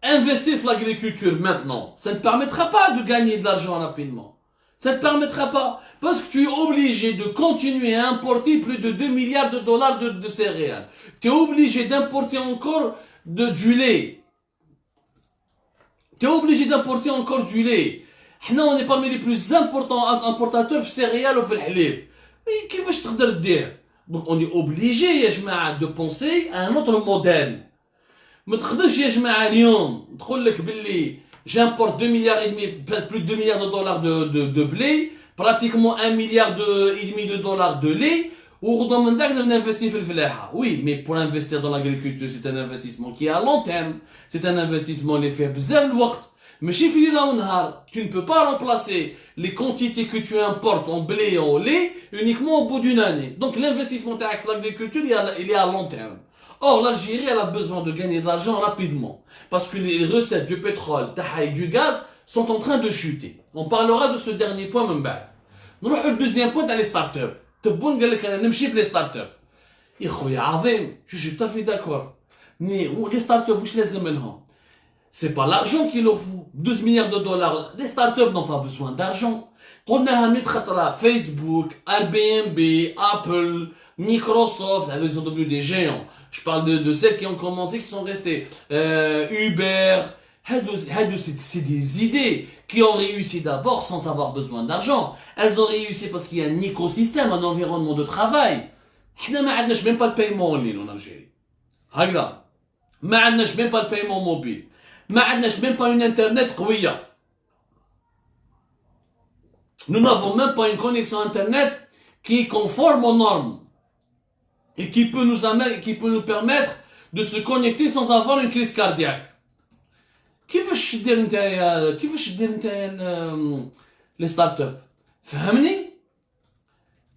investir dans l'agriculture maintenant, ça ne permettra pas de gagner de l'argent rapidement. Ça ne permettra pas. Parce que tu es obligé de continuer à importer plus de 2 milliards de dollars de céréales. Tu es obligé d'importer encore du lait. Tu es obligé d'importer encore du lait. Nous, on est parmi les plus importants importateurs de céréales ou de halib. Mais كيفاش تقدر دير؟ Donc on est obligé يا جماعة de penser à un autre modèle. ما تقدرش يا جماعة اليوم تقول لك باللي j'importe 2 milliards et demi, plus de 2 milliards de dollars de blé, pratiquement 1 milliard et demi de dollars de lait, وغدوة من داك نinvestir في الفلاحة. Oui, mais pour investir dans l'agriculture, c'est un investissement qui est à long terme. C'est un investissement اللي فيه بزاف الوقت. ماشي في ليلة ونهار. Tu ne peux pas remplacer les quantités que tu importes en blé et en lait uniquement au bout d'une année. Donc l'investissement تاعك في l'agriculture il est à long terme. Or, l'Algérie, elle a besoin de gagner de l'argent rapidement. Parce que les recettes du pétrole, et du gaz sont en train de chuter. On parlera de ce dernier point, même بعد. Nous allons le deuxième point dans les startups. تبون قال لك انا نمشي بلي startups. يا خويا عظيم, je suis tout à fait d'accord. Mais les startups, واش لازم لهم؟ C'est pas l'argent qu'il leur faut. 12 milliards de dollars. Les startups n'ont pas besoin d'argent. قلناها 100 خطرة. Facebook, Airbnb, Apple, Microsoft, ils sont devenus des géants. Je parle de celles qui ont commencé, qui sont restées. Uber. C'est des idées qui ont réussi d'abord sans avoir besoin d'argent. Elles ont réussi parce qu'il y a un écosystème, un environnement de travail. احنا ما عندناش même pas le paiement en ligne en Algérie. هكذا. ما عندناش même pas le paiement mobile. ما عندناش même pas une internet قوية. Nous n'avons même pas une connexion internet qui est conforme aux normes et qui peut nous permettre de se connecter sans avoir une crise cardiaque. كيفاش دير نتايا les startups؟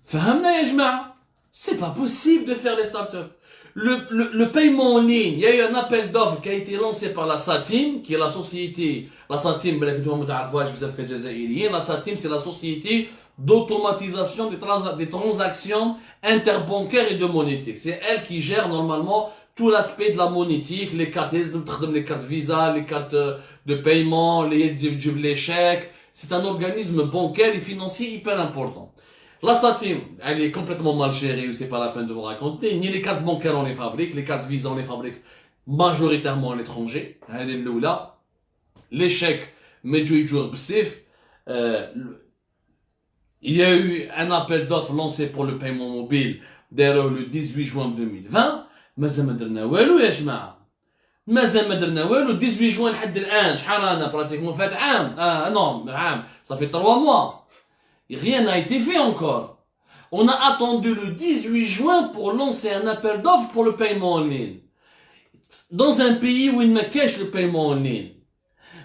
فهمنا يا جماعة. C'est pas possible de faire les startups. Le paiement en ligne, il y a eu un appel d'offres qui a été lancé par la SATIM, qui est la société, la SATIM, la SATIM, c'est la société d'automatisation des transactions interbancaires et de monétique. C'est elle qui gère normalement tout l'aspect de la monétique, les cartes Visa, les cartes de paiement, les chèques. C'est un organisme bancaire et financier hyper important. La SATIM, elle est complètement mal gérée, c'est pas la peine de vous raconter. Ni les cartes bancaires on les fabrique, les cartes Visa on les fabrique majoritairement à l'étranger. Les chèques, il y a eu un appel d'offres lancé pour le paiement mobile d'ailleurs le 18 juin 2020. مازال ما درنا والو يا جماعة. مازال ما درنا والو 18 juin لحد الآن شحال رانا براتيكمون فات عام. non, عام. Ça fait 3 mois. Rien n'a été fait encore. On a attendu le 18 juin pour lancer un appel d'offres pour le paiement en ligne. Dans un pays où il ne cache le paiement en ligne.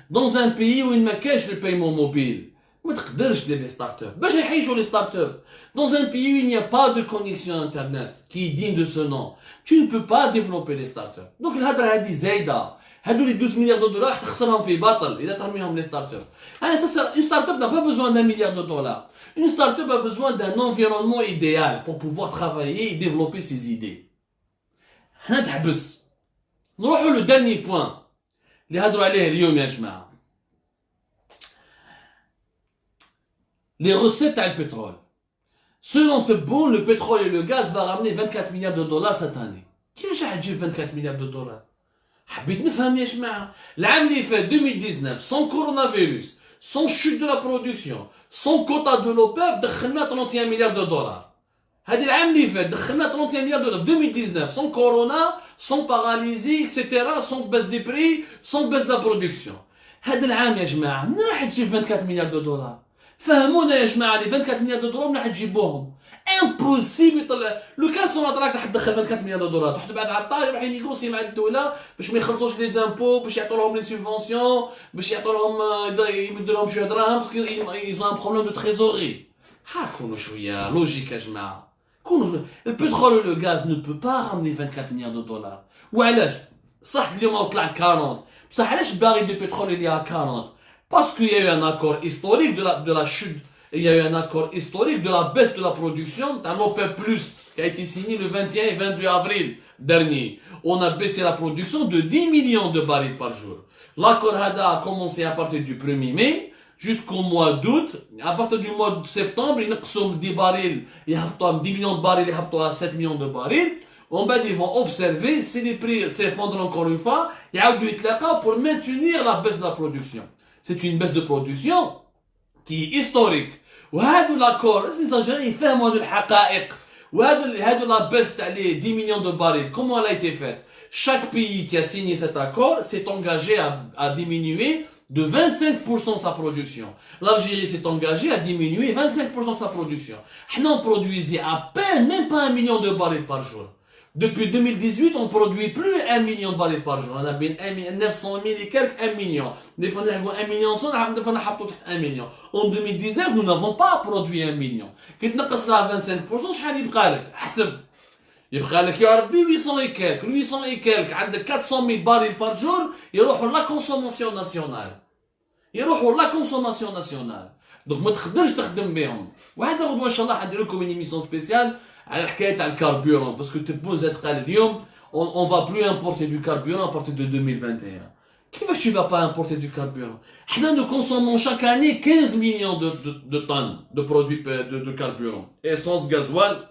Dans un pays où il ne cache le paiement mobile. ما تقدرش دير لي ستارت اب باش يحيشوا les startups. Dans un pays où il n'y a pas de connexion internet qui est digne de ce nom, tu ne peux pas développer les startups. Donc الهضره هذه زايده. هادو les 12 milliards de dollars تخسرهم في باطل اذا ترميهم les startups. Une startup n'a pas besoin d'un milliard de dollars. Une startup a besoin d'un environnement idéal pour pouvoir travailler et développer ses idées. حنا تحبس. نروحوا le dernier point اللي هضروا عليه اليوم يا جماعه. Les recettes à le pétrole. Selon Tebboune, le pétrole et le gaz va ramener 24 milliards de dollars cette année. كيفاش حتجيب 24 milliards de dollars؟ حبيت نفهم يا جماعة. العام اللي فات 2019 sans coronavirus, sans chute de la production, sans quota de l'OPEP دخلنا 31 milliards de dollars. هذا العام اللي فات دخلنا 31 milliards de dollars 2019 sans corona, sans paralysie, etc. sans baisse des prix, sans baisse de la production. هذا العام يا جماعة منين راح تجيب 24 milliards de dollars؟ فهمونا يا جماعه لي 24 مليار دولار من راح تجيبوهم؟ امبوسيبل يطلع لو كان سوناتراك راح تدخل 24 مليار دولار تروح تبعث على الطاير يروح ينيغوسي مع الدوله باش ما يخلطوش لي زامبو باش يعطوا لهم لي سوبفونسيون باش يعطوا لهم يمدوا لهم شويه دراهم باسكو ايزون ان بروبليم دو تريزوري. كونوا شويه لوجيك يا جماعه. كونوا البترول ولو غاز نو بو با رامني 24 مليار دولار. وعلاش؟ صح اليوم طلع 40 بصح علاش باغي دو بترول اللي 40؟ Parce qu'il y a eu un accord historique de la chute, il y a eu un accord historique de la baisse de la production d'un OPEP+, qui a été signé le 21 et 22 avril dernier. On a baissé la production de 10 millions de barils par jour. L'accord HADA a commencé à partir du 1er mai jusqu'au mois d'août. À partir du mois de septembre, ils ont 10 barils, ils ont 10 millions de barils, ils ont 7 millions de barils. En bas, ils vont observer si les prix s'effondrent encore une fois, ils vont pour maintenir la baisse de la production. C'est une baisse de production qui est historique. وهذا l'accord, les Algériens يفهموا هذه الحقائق. وهذا la baisse تاع les 10 millions de barils, comment elle a été faite? Chaque pays qui a signé cet accord s'est engagé à diminuer de 25% sa production. L'Algérie s'est engagée à diminuer 25% sa production. On produisait à peine, même pas 1 million de barils par jour. Depuis 2018, on ne produit plus 1 million de barils par jour. On a bien 900 000 et quelques 1 million. Des fois, on a 1 million, des fois, on a 1 million. En 2019, nous n'avons pas produit 1 million. Quand on a 25%, شحال يبقى لك؟ حسب. يبقى لك يا ربي 800 et quelques 800 et quelques عندك 400 000 barils par jour يروحوا لا كونسوماسيون ناسيونال يروحوا لا كونسوماسيون ناسيونال دونك ما تقدرش تخدم بهم وهذا غدوه ان شاء الله حندير لكم ايميسيون سبيسيال على الحكايه تاع الكاربيورون باسكو تبون زاد قال اليوم on va plus importer du carburant à partir de 2021 كيفاش tu vas pas importer du carburant حنا nous consommons chaque année 15 millions de tonnes de produits de carburant essence gasoil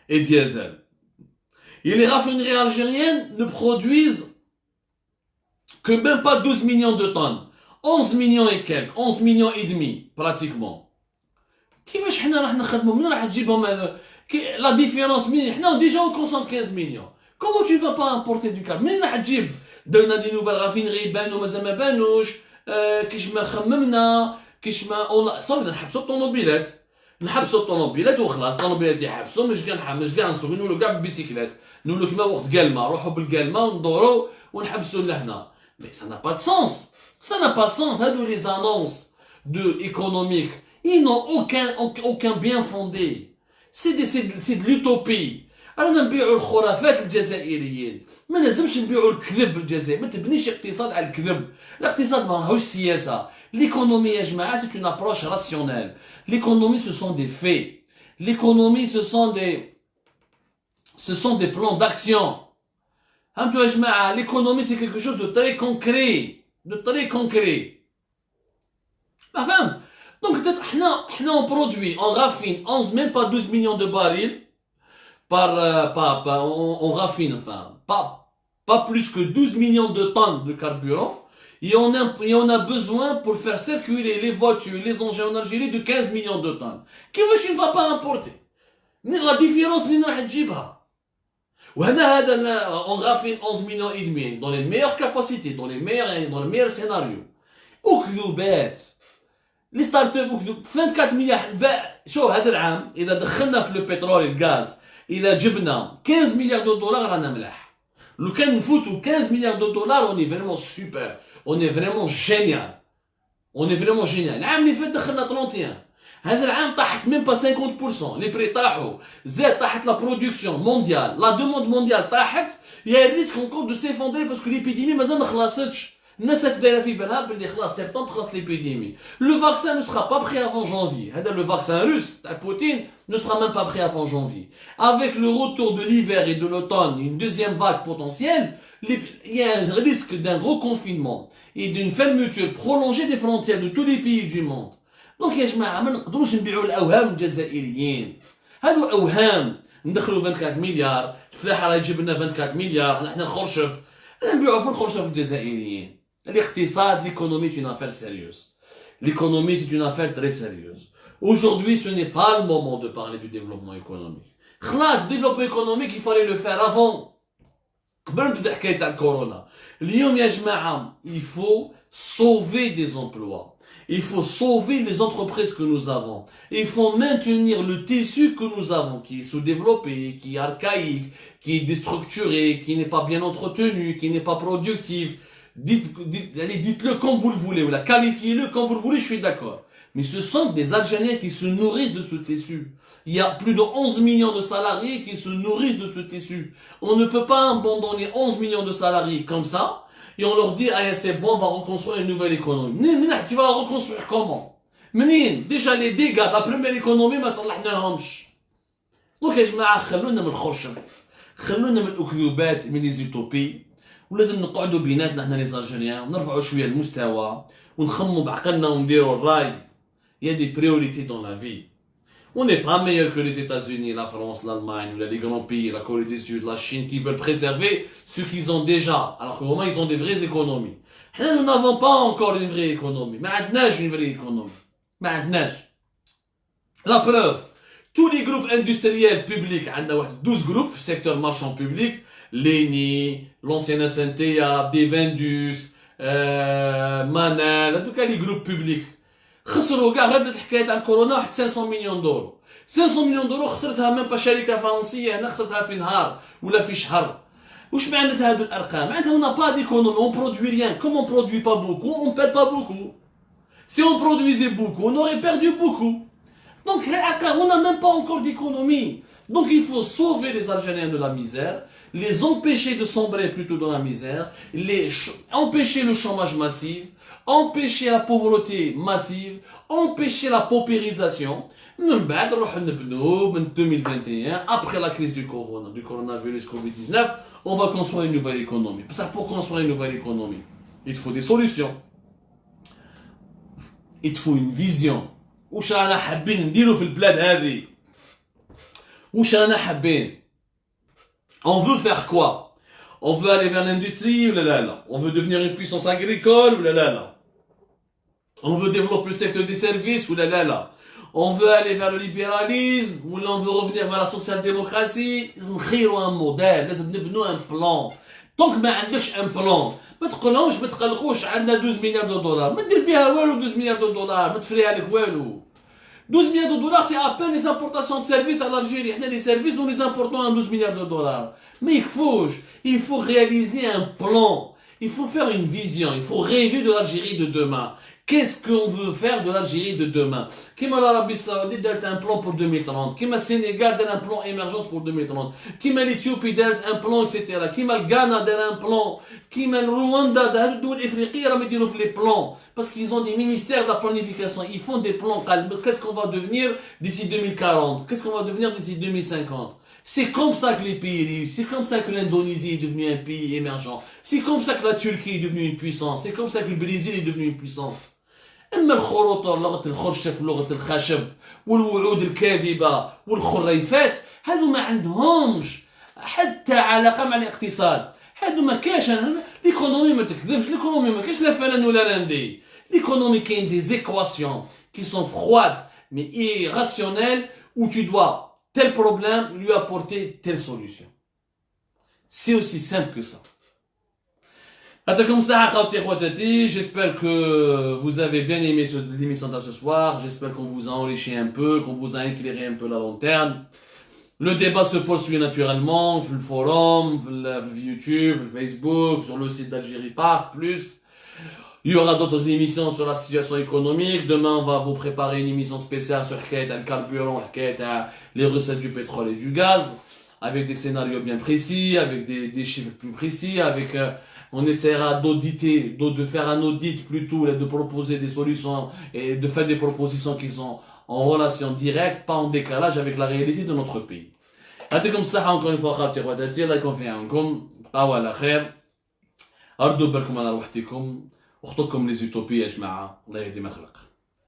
et diesel et les raffineries algériennes ne produisent que même pas 12 millions de tonnes 11 millions et quelques 11 millions et demi pratiquement كيفاش حنا راح نخدموا من راح تجيبهم la différence منين حنا déjà on consomme 15 millions comment tu vas pas importer du carburant منين راح تجيب درنا دي نوفال رافينري بانوا مازال ما بانوش كيش ما خممنا كيش ما صافي نحبسوا الطوموبيلات وخلاص الطوموبيلات يحبسوا مش كاع نسوقوا نولوا كاع بالبيسيكلات نولوا كيما وقت كالما نروحوا بالكالما وندوروا ونحبسوا لهنا mais ça n'a pas de sens ça n'a pas de sens هادو les annonces économiques ils n'ont aucun bien fondé c'est de l'utopie رانا نبيعوا الخرافات الجزائريين ما لازمش نبيعوا الكذب الجزائري ما تبنيش اقتصاد على الكذب الاقتصاد ما راهوش سياسه l'économie يا جماعه c'est une approche rationnelle l'économie ce sont des faits l'économie ce sont des plans d'action فهمتوا يا جماعه l'économie c'est quelque chose de très concret ما فهمت donc peut-être حنا on produit on raffine 11 même pas 12 millions de barils on raffine, enfin, pas plus que 12 millions de tonnes de carburant, et on a besoin pour faire circuler les voitures, les engins en Algérie de 15 millions de tonnes. Qu'est-ce ne va pas importer? Mais la différence, من راح تجيبها. وهنا هذا on raffine 11 millions et demi dans les meilleures capacités, dans les meilleurs scénarios. وكذوبات. les startups 24 مليار شوف هذا العام إذا دخلنا في البترول الغاز إذا جبنا 15 milliards de dollars رانا ملاح لو كان نفوتو 15 milliards de dollars on est vraiment super on est vraiment génial العام اللي فات دخلنا 31 هذا العام طاحت même pas 50% les prix طاحوا زاد طاحت la production mondiale la demande mondiale طاحت il y a un risque encore de s'effondrer parce que l'épidémie مازال ما خلصتش الناس دايره في بالها باللي خلاص سبتمبر خلاص l'épidémie le vaccin ne sera pas prêt avant janvier هذا le vaccin russe تاع Poutine ne sera même pas prêt avant janvier avec le retour de l'hiver et de l'automne une deuxième vague potentielle il y a un risque d'un gros confinement et d'une fermeture prolongée des frontières de tous les pays du monde donc يا جماعه ما نقدروش نبيعوا الاوهام الجزائريين هذو اوهام ندخلوا 24 مليار الفلاحه راه يجيب لنا 24 مليار احنا نخرشف نبيعوا في الخرشف الجزائريين L'économie, l'économie est une affaire sérieuse. L'économie, c'est une affaire très sérieuse. Aujourd'hui, ce n'est pas le moment de parler du développement économique. خلاص, le développement économique, il fallait le faire avant. قبل ما تبدا حكايه تاع الكورونا. اليوم يا جماعه, il faut sauver des emplois. Il faut sauver les entreprises que nous avons. Il faut maintenir le tissu que nous avons, qui est sous-développé, qui est archaïque, qui est déstructuré, qui n'est pas bien entretenu, qui n'est pas productif. Dites-le comme vous le voulez, ou qualifiez-le comme vous le voulez, je suis d'accord. Mais ce sont des Algériens qui se nourrissent de ce tissu. Il y a plus de 11 millions de salariés qui se nourrissent de ce tissu. On ne peut pas abandonner 11 millions de salariés comme ça, et on leur dit, ah c'est bon, on va reconstruire une nouvelle économie. Tu vas la reconstruire comment? Déjà les dégâts de la première économie, ما صلحناهمش. Donc يا جماعة خلونا من الخرشف. خلونا من الأكذوبات من les utopies. ولازم نقعدوا بيناتنا احنا لي زالجيريان ونرفعوا شويه المستوى ونخموا بعقلنا ونديروا الراي. Il y a des priorités dans la vie. On n'est pas meilleur que les États-Unis, la France, l'Allemagne, les grands pays, la Corée du Sud, la Chine qui veulent préserver ce qu'ils ont déjà. Alors qu'au moment ils ont des vraies économies. Nous n'avons pas encore une vraie économie. ما عندناش une vraie économie. ما عندناش. La preuve, tous les groupes industriels publics, عندنا واحد 12 groupes في secteur marchand public, Leni, l'ancienne SNTA, Devendus, Manal, en tout cas les groupes publics. خسروا كاع غير الحكايه تاع كورونا واحد 500 مليون دولار 500 مليون دولار خسرتها من شركه فرنسيه هنا خسرتها في نهار ولا في شهر واش معناتها هذو الارقام معناتها on n'a pas d'économie on produit rien comme on produit pas beaucoup on perd pas beaucoup si on produisait beaucoup on aurait perdu beaucoup donc on n'a même pas encore d'économie Donc il faut sauver les Algériens de la misère, les empêcher de sombrer plutôt dans la misère, empêcher le chômage massif, empêcher la pauvreté massive, empêcher la paupérisation. من بعد نروحوا نبنوا من 2021 après la crise du coronavirus Covid-19, on va construire une nouvelle économie. Pour construire une nouvelle économie, il faut des solutions. Il faut une vision. واش رانا حابين نديرو في البلاد هذه؟ واش رانا حابين؟ On veut faire quoi? On veut aller vers l'industrie ou là? On veut devenir une puissance agricole ou là? On veut développer le secteur des services ou là? On veut aller vers le libéralisme ou là on veut revenir vers la social-démocratie. لازم نخيروا un modèle, لازم نبنوا un plan. Tant que ما عندكش un plan, ما تقولهمش ما تقلقوش عندنا 12 مليار دولار، ما دير بها والو 12 مليار دولار، ما تفريها لك والو. 12 milliards de dollars, c'est à peine les importations de services à l'Algérie. Les services, nous les importons à 12 milliards de dollars. Mais il faut réaliser un plan. Il faut faire une vision. Il faut rêver de l'Algérie de demain. Qu'est-ce qu'on veut faire de l'Algérie de demain? Comme l'Arabie Saoudite a un plan pour 2030. Comme le Sénégal a un plan émergence pour 2030. Comme l'Éthiopie a un plan, etc. Comme le Ghana a un plan. Comme le Rwanda a les plans. Parce qu'ils ont des ministères de la planification. Ils font des plans. Qu'est-ce qu'on va devenir d'ici 2040? Qu'est-ce qu'on va devenir d'ici 2050? C'est comme ça que les pays réussissent. C'est comme ça que l'Indonésie est devenue un pays émergent. C'est comme ça que la Turquie est devenue une puissance. C'est comme ça que le Brésil est devenu une puissance. اما الخروطه لغه الخرشف ولغه الخشب والوعود الكاذبه والخريفات هذو ما عندهمش حتى علاقه مع الاقتصاد. هذو ما كاش ليكونومي ما تكذبش. ليكونومي ما كاش لا فلان ولا راندي. ليكونومي كاين des équations qui sont froides mais irrationnelles où tu dois tel problème lui apporter telle solution. C'est aussi simple que ça. J'espère que vous avez bien aimé l'émission de ce soir. J'espère qu'on vous a enrichi un peu, qu'on vous a éclairé un peu la lanterne. Le débat se poursuit naturellement sur le forum, sur YouTube, sur Facebook, sur le site d'Algérie Park+. Il y aura d'autres émissions sur la situation économique. Demain, on va vous préparer une émission spéciale sur le carburant, les recettes du pétrole et du gaz, avec des scénarios bien précis, avec des chiffres plus précis, avec... on essaiera d'auditer, de faire un audit plutôt, et de proposer des solutions et de faire des propositions qui sont en relation directe, pas en décalage avec la réalité de notre pays. يعطيكم الصحة encore une fois خاوتي خواتاتي الله يكون في عونكم بقاو على خير ردوا بالكم على روحتكم اخطوكم لي زوتوبي يا جماعة الله يهدي ما خلق.